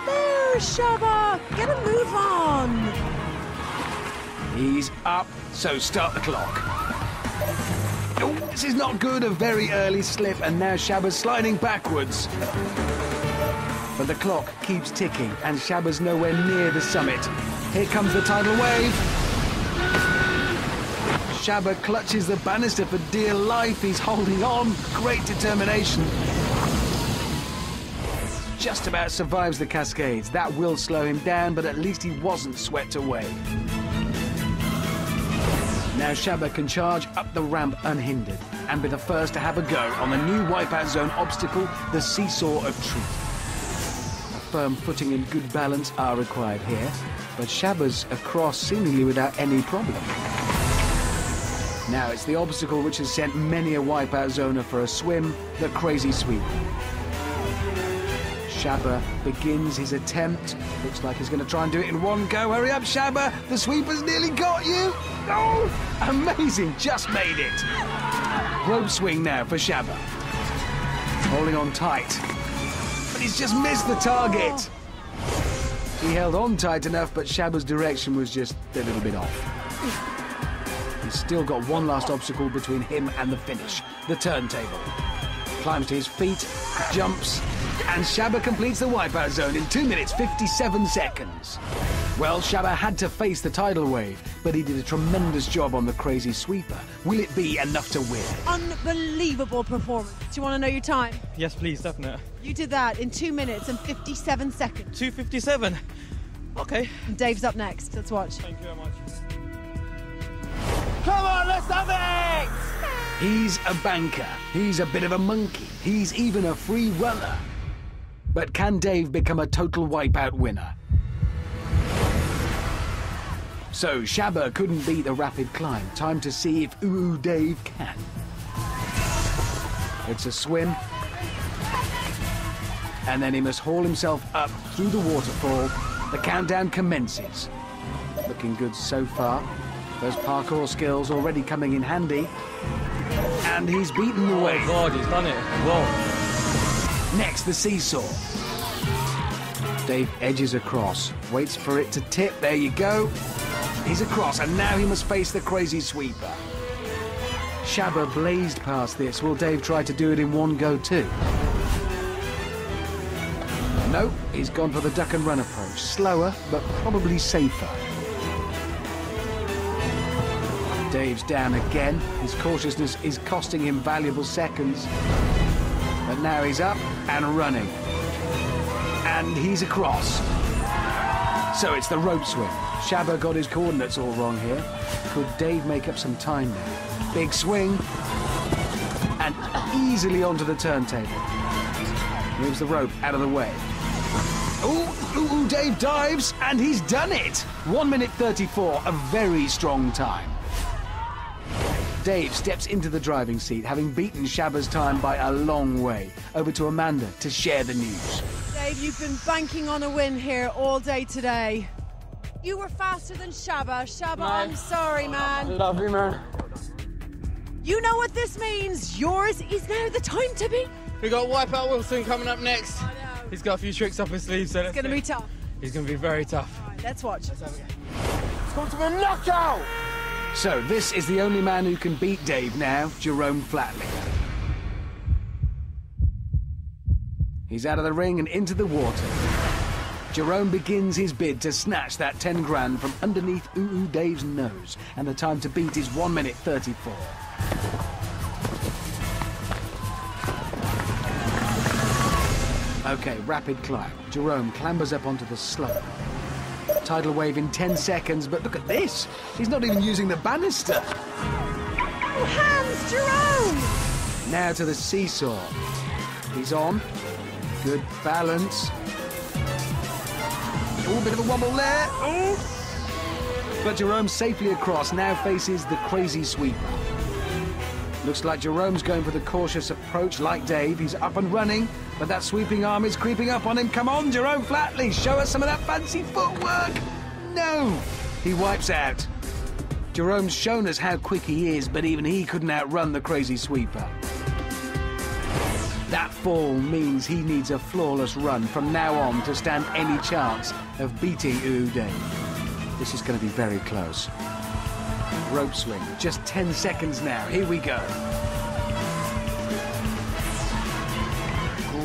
There's Shaba! Get a move on! He's up, so start the clock. Oh, this is not good, a very early slip, and now Shaba's sliding backwards. But the clock keeps ticking, and Shaba's nowhere near the summit. Here comes the tidal wave. Shaba clutches the banister for dear life. He's holding on, great determination. Just about survives the cascades. That will slow him down, but at least he wasn't swept away. Now Shaba can charge up the ramp unhindered and be the first to have a go on the new Wipeout Zone obstacle, the Seesaw of Truth. A firm footing and good balance are required here, but Shaba's across seemingly without any problem. Now it's the obstacle which has sent many a Wipeout Zoner for a swim, the Crazy Sweep. Shaba begins his attempt. Looks like he's going to try and do it in one go. Hurry up, Shaba! The sweeper's nearly got you! Oh! Amazing! Just made it! Rope swing now for Shaba. Holding on tight. But he's just missed the target! He held on tight enough, but Shaba's direction was just a little bit off. He's still got one last obstacle between him and the finish. The turntable. Climbs to his feet, jumps, and Shaba completes the Wipeout Zone in 2 minutes 57 seconds. Well, Shaba had to face the tidal wave, but he did a tremendous job on the Crazy Sweeper. Will it be enough to win? Unbelievable performance. Do you want to know your time? Yes, please, definitely. You did that in 2 minutes and 57 seconds. 2:57. Okay. And Dave's up next. Let's watch. Thank you very much. Come on, let's have it! He's a banker. He's a bit of a monkey. He's even a free runner. But can Dave become a total wipeout winner? So Shaba couldn't beat the rapid climb. Time to see if Ooh Dave can. It's a swim. And then he must haul himself up through the waterfall. The countdown commences. Looking good so far. Those parkour skills already coming in handy. And he's beaten the wave. Oh God, he's done it. Whoa. Next, the seesaw. Dave edges across, waits for it to tip. There you go. He's across, and now he must face the Crazy Sweeper. Shaba blazed past this. Will Dave try to do it in one go too? No, he's gone for the duck and run approach. Slower, but probably safer. Dave's down again. His cautiousness is costing him valuable seconds. But now he's up and running. And he's across. So it's the rope swing. Shabba got his coordinates all wrong here. Could Dave make up some time now? Big swing. And easily onto the turntable. Moves the rope out of the way. Ooh, Dave dives, and he's done it! 1 minute 34, a very strong time. Dave steps into the driving seat, having beaten Shabba's time by a long way. Over to Amanda to share the news. Dave, you've been banking on a win here all day today. You were faster than Shabba. Shabba, I'm sorry, man. I love you, man. You know what this means. Yours is now the time to be. We got Wipeout Wilson coming up next. He's got a few tricks up his sleeve, so it's going to be tough. He's going to be very tough. All right, let's watch. Let's have a go. It's going to be a knockout! So this is the only man who can beat Dave now, Jerome Flatley. He's out of the ring and into the water. Jerome begins his bid to snatch that 10 grand from underneath Dave's nose, and the time to beat is 1 minute 34. Okay, rapid climb. Jerome clambers up onto the slope. Tidal wave in 10 seconds, but look at this. He's not even using the banister. Oh, hands, Jerome! Now to the seesaw. He's on. Good balance. Oh, a bit of a wobble there. Oh. But Jerome safely across, now faces the crazy sweeper. Looks like Jerome's going for the cautious approach like Dave. He's up and running, but that sweeping arm is creeping up on him. Come on, Jerome Flatley, show us some of that fancy footwork. No, he wipes out. Jerome's shown us how quick he is, but even he couldn't outrun the crazy sweeper. That fall means he needs a flawless run from now on to stand any chance of beating Dave. This is going to be very close. Rope swing, just 10 seconds now. Here we go.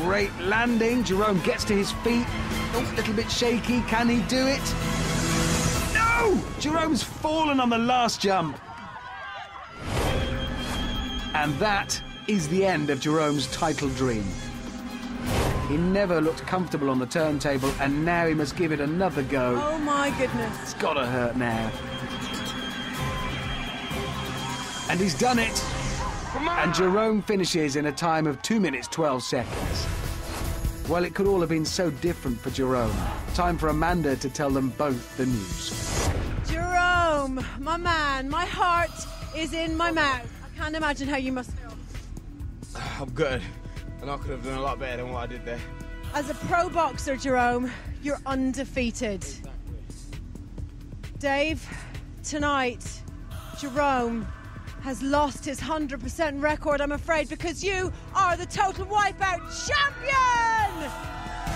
Great landing. Jerome gets to his feet. Oh, a little bit shaky. Can he do it? No! Jerome's fallen on the last jump. And that is the end of Jerome's title dream. He never looked comfortable on the turntable, and now he must give it another go. Oh my goodness. It's gotta hurt now. And he's done it. And Jerome finishes in a time of 2 minutes 12 seconds. Well, it could all have been so different for Jerome. Time for Amanda to tell them both the news. Jerome, my man, my heart is in my mouth. I can't imagine how you must feel. I'm good, and I could have done a lot better than what I did there. As a pro boxer, Jerome, you're undefeated. Dave, tonight, Jerome has lost his 100% record, I'm afraid, because you are the Total Wipeout champion!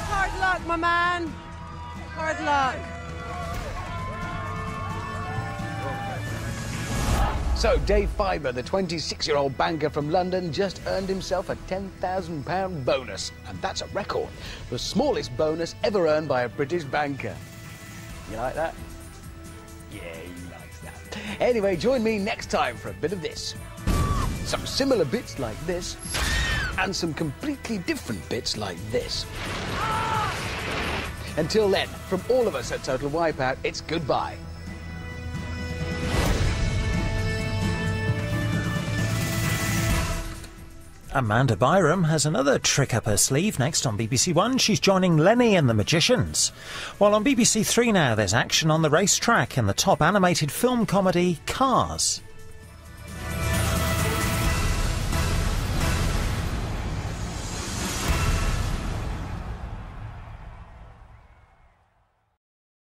Hard luck, my man. Hard luck. So, Dave Fiber, the 26-year-old banker from London, just earned himself a £10,000 bonus. And that's a record. The smallest bonus ever earned by a British banker. You like that? Yeah, he likes that. Anyway, join me next time for a bit of this. Some similar bits like this, and some completely different bits like this. Until then, from all of us at Total Wipeout, it's goodbye. Amanda Byram has another trick up her sleeve. Next on BBC One, she's joining Lenny and the Magicians. While on BBC Three now, there's action on the racetrack and the top animated film comedy Cars.